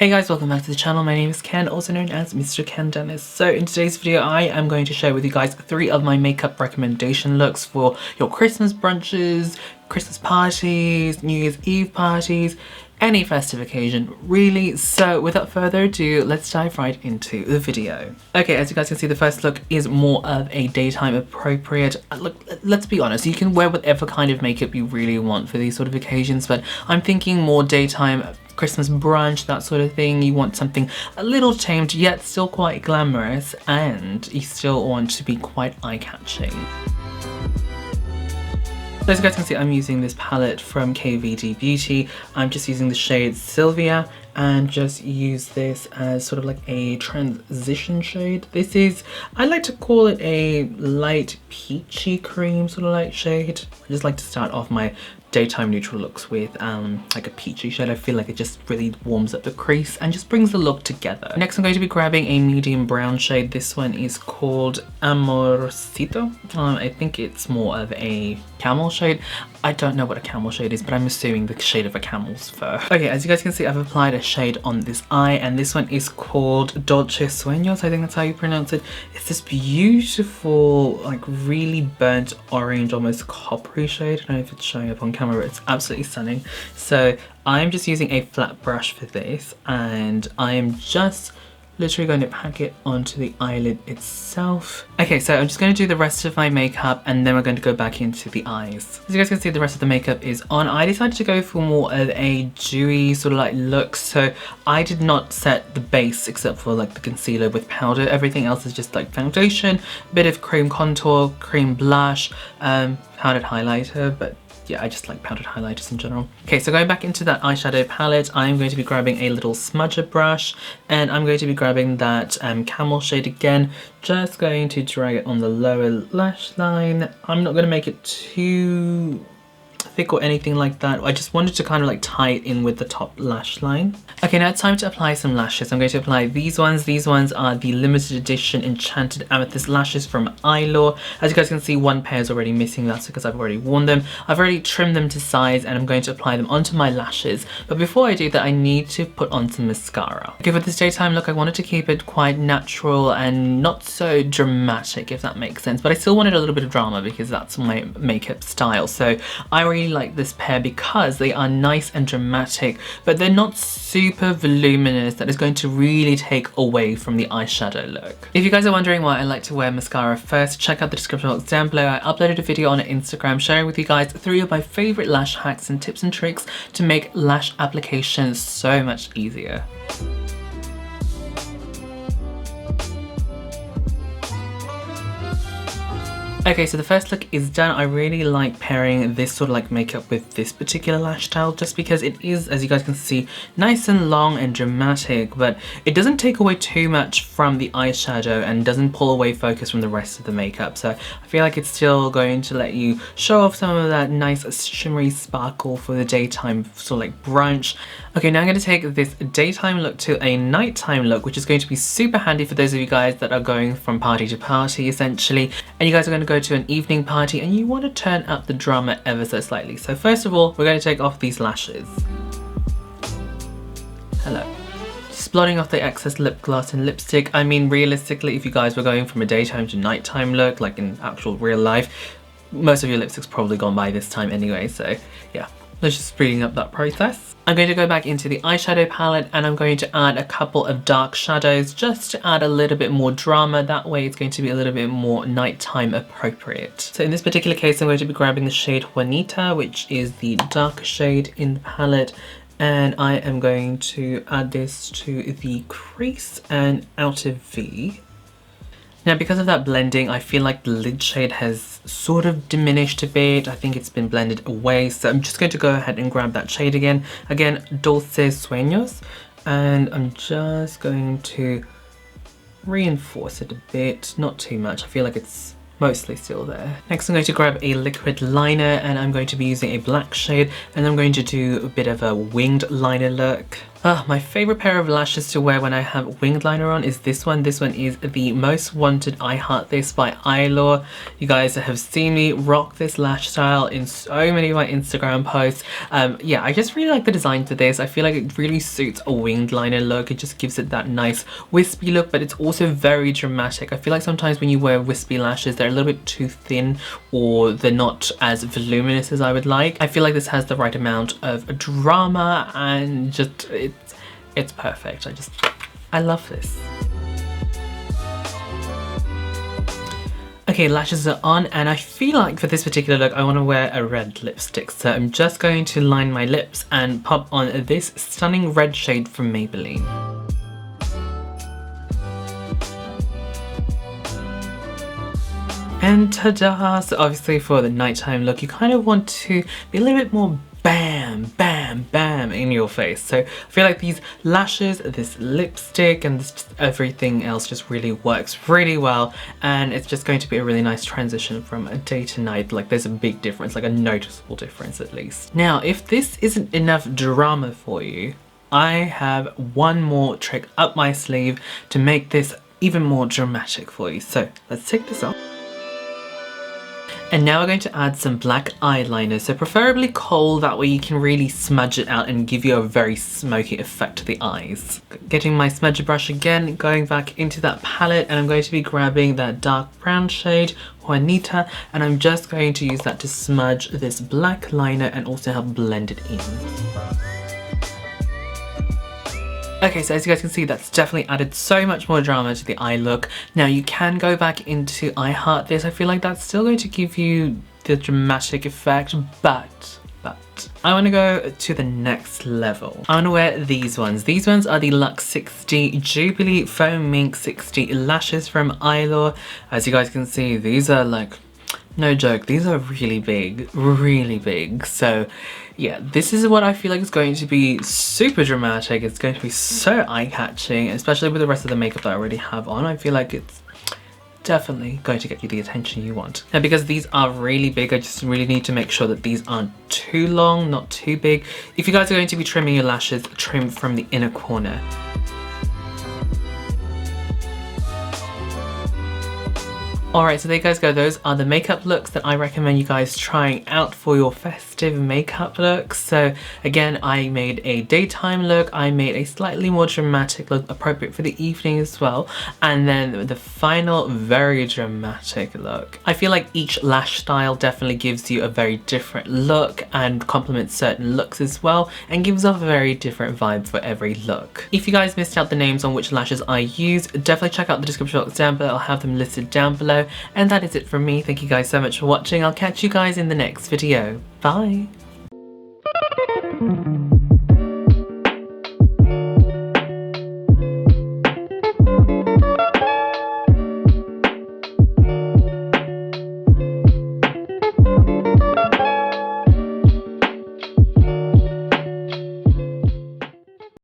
Hey guys, welcome back to the channel. My name is Ken, also known as MrKenDenis. So in today's video, I am going to share with you guys 3 of my makeup recommendation looks for your Christmas brunches, Christmas parties, New Year's Eve parties, any festive occasion really. So without further ado, let's dive right into the video. Okay, as you guys can see, the first look is more of a daytime appropriate look. Let's be honest, you can wear whatever kind of makeup you really want for these sort of occasions, but I'm thinking more daytime, Christmas brunch, that sort of thing. You want something a little tamed yet still quite glamorous, and you still want to be quite eye-catching. So as you guys can see, I'm using this palette from KVD Beauty. I'm just using the shade Sylvia and just use this as sort of like a transition shade. This is, I like to call it a light peachy cream sort of light shade. I just like to start off my daytime neutral looks with like a peachy shade. I feel like it just really warms up the crease and just brings the look together. Next, I'm going to be grabbing a medium brown shade. This one is called Amorcito. I think it's more of a camel shade. I don't know what a camel shade is, but I'm assuming the shade of a camel's fur. Okay, as you guys can see, I've applied a shade on this eye, and this one is called Dolce Sueños. I think that's how you pronounce it. It's this beautiful, like really burnt orange, almost coppery shade. I don't know if it's showing up on camera, but it's absolutely stunning. So I'm just using a flat brush for this, and I am just literally going to pack it onto the eyelid itself. Okay, so I'm just going to do the rest of my makeup, and then we're going to go back into the eyes. As you guys can see, the rest of the makeup is on. I decided to go for more of a dewy sort of like look, so I did not set the base except for like the concealer with powder. Everything else is just like foundation, a bit of cream contour, cream blush, powdered highlighter, but yeah, I just like powdered highlighters in general. Okay, so going back into that eyeshadow palette, I'm going to be grabbing a little smudger brush, and I'm going to be grabbing that camel shade again. Just going to drag it on the lower lash line. I'm not going to make it too thick or anything like that. I just wanted to kind of like tie it in with the top lash line. Okay, now it's time to apply some lashes. I'm going to apply these ones. These ones are the limited edition Enchanted Amethyst lashes from Eylure. As you guys can see, one pair is already missing. That's because I've already worn them. I've already trimmed them to size, and I'm going to apply them onto my lashes. But before I do that, I need to put on some mascara. Okay, for this daytime look, I wanted to keep it quite natural and not so dramatic, if that makes sense. But I still wanted a little bit of drama because that's my makeup style. So I really like this pair because they are nice and dramatic, but they're not super voluminous that is going to really take away from the eyeshadow look. If you guys are wondering why I like to wear mascara first, check out the description box down below. I uploaded a video on Instagram sharing with you guys 3 of my favorite lash hacks and tips and tricks to make lash application so much easier. Okay, so the first look is done. I really like pairing this sort of like makeup with this particular lash style just because it is, as you guys can see, nice and long and dramatic, but it doesn't take away too much from the eyeshadow and doesn't pull away focus from the rest of the makeup. So I feel like it's still going to let you show off some of that nice shimmery sparkle for the daytime sort of like brunch. Okay, now I'm going to take this daytime look to a nighttime look, which is going to be super handy for those of you guys that are going from party to party essentially, and you guys are going to go to an evening party and you want to turn up the drama ever so slightly. So first of all, we're going to take off these lashes. Hello. Just blotting off the excess lip gloss and lipstick. I mean, realistically, if you guys were going from a daytime to nighttime look, like in actual real life, most of your lipstick's probably gone by this time anyway, so yeah. Let's just speeding up that process. I'm going to go back into the eyeshadow palette, and I'm going to add a couple of dark shadows just to add a little bit more drama. That way it's going to be a little bit more nighttime appropriate. So in this particular case, I'm going to be grabbing the shade Juanita, which is the darker shade in the palette, and I am going to add this to the crease and outer V. Now, because of that blending, I feel like the lid shade has sort of diminished a bit. I think it's been blended away, so I'm just going to go ahead and grab that shade again. Again, Dolce Sueños, and I'm just going to reinforce it a bit, not too much. I feel like it's mostly still there. Next, I'm going to grab a liquid liner, and I'm going to be using a black shade, and I'm going to do a bit of a winged liner look. My favorite pair of lashes to wear when I have winged liner on is this one. This one is the Most Wanted I Heart This by Eylure. You guys have seen me rock this lash style in so many of my Instagram posts. Yeah, I just really like the design to this. I feel like it really suits a winged liner look. It just gives it that nice wispy look, but it's also very dramatic. I feel like sometimes when you wear wispy lashes, they're a little bit too thin or they're not as voluminous as I would like. I feel like this has the right amount of drama and just it's perfect. I love this. Okay, lashes are on, and I feel like for this particular look I want to wear a red lipstick, so I'm just going to line my lips and pop on this stunning red shade from Maybelline. And ta-da! So obviously for the nighttime look you kind of want to be a little bit more bam, bam, bam in your face. So I feel like these lashes, this lipstick, and this everything else just really works really well, and it's just going to be a really nice transition from day to night. Like there's a big difference, like a noticeable difference at least. Now, if this isn't enough drama for you, I have one more trick up my sleeve to make this even more dramatic for you. So let's take this off. And now we're going to add some black eyeliner, so preferably kohl, that way you can really smudge it out and give you a very smoky effect to the eyes. Getting my smudger brush again, going back into that palette, and I'm going to be grabbing that dark brown shade, Juanita, and I'm just going to use that to smudge this black liner and also help blend it in. Okay, so as you guys can see, that's definitely added so much more drama to the eye look. Now you can go back into I Heart This. I feel like that's still going to give you the dramatic effect, but I want to go to the next level. I want to wear these ones. These ones are the Luxe 60 Jubilee Foam Mink 60 lashes from Eylure. As you guys can see, these are like, no joke, these are really big, really big. So yeah, this is what I feel like is going to be super dramatic. It's going to be so eye-catching, especially with the rest of the makeup that I already have on. I feel like it's definitely going to get you the attention you want. Now, because these are really big, I just really need to make sure that these aren't too long, not too big. If you guys are going to be trimming your lashes, trim from the inner corner. Alright, so there you guys go. Those are the makeup looks that I recommend you guys trying out for your festive makeup looks. So again, I made a daytime look, I made a slightly more dramatic look appropriate for the evening as well, and then the final very dramatic look. I feel like each lash style definitely gives you a very different look and complements certain looks as well, and gives off a very different vibe for every look. If you guys missed out the names on which lashes I use, definitely check out the description box down below. I'll have them listed down below. And that is it from me. Thank you guys so much for watching. I'll catch you guys in the next video. Bye!